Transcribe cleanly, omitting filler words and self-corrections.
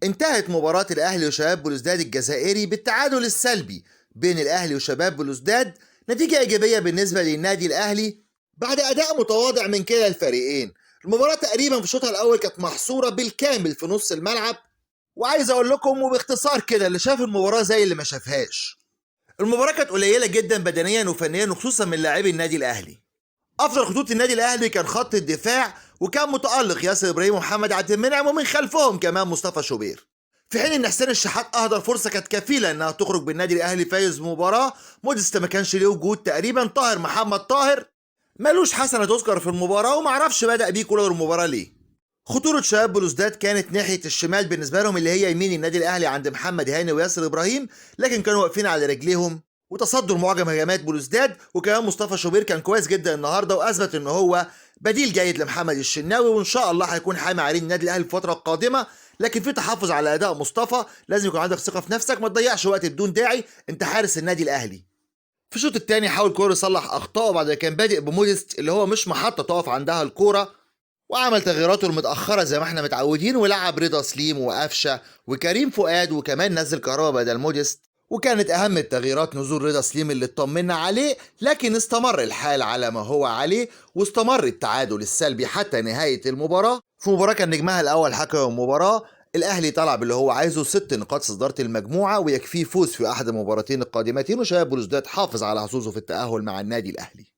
انتهت مباراة الأهلي وشباب بلوزداد الجزائري بالتعادل السلبي بين الأهلي وشباب بلوزداد، نتيجة إيجابية بالنسبة للنادي الأهلي بعد أداء متواضع من كلا الفريقين. المباراة تقريبا في الشوط الأول كانت محصورة بالكامل في نص الملعب، وعايز أقول لكم وباختصار كده اللي شاف المباراة زي اللي ما شافهاش. المباراة كانت قليلة جدا بدنيا وفنيا وخصوصا من لاعبي النادي الأهلي. افضل خطوط النادي الاهلي كان خط الدفاع، وكان متالق ياسر ابراهيم ومحمد عبد المنعم، ومن خلفهم كمان مصطفى شوبير. في حين ان حسين الشحات اهدر فرصه كانت كفيله انها تخرج بالنادي الاهلي فايز بمباراه. موديست ما كانش ليه وجود تقريبا. طاهر محمد طاهر ملوش حسنه تذكر في المباراه، ومعرفش بدا بيه كولر المباراه ليه. خطورة شباب بلوزداد كانت ناحية الشمال بالنسبة لهم، اللي هي يمين النادي الأهلي عند محمد هاني وياسر إبراهيم، لكن كانوا واقفين على رجليهم وتصدوا لمعظم هجمات بلوزداد. وكمان مصطفى شوبير كان كويس جدا النهارده، واثبت ان هو بديل جيد لمحمد الشناوي، وان شاء الله هيكون حامي عليه النادي الاهلي الفتره القادمه. لكن في تحفظ على اداء مصطفى، لازم يكون عندك ثقه في نفسك، ما تضيعش وقت بدون داعي، انت حارس النادي الاهلي. في الشوط الثاني حاول كولر يصلح اخطائه بعد ما كان بادئ بموديست اللي هو مش محطه تقف عندها الكوره، وعمل تغييراته المتأخرة زي ما احنا متعودين، ولعب رضا سليم وقفشة وكريم فؤاد، وكمان نزل كهربا بدل موديست. وكانت أهم التغييرات نزول رضا سليم اللي اطمنا عليه، لكن استمر الحال على ما هو عليه، واستمر التعادل السلبي حتى نهاية المباراة. في مباراة كان نجمها الأول حكم المباراة. الأهلي طلع باللي هو عايزه 6 نقاط صدارة المجموعة، ويكفيه فوز في أحد المباراتين القادمتين، وشباب بلوزداد حافظ على حظوظه في التأهل مع النادي الأهلي.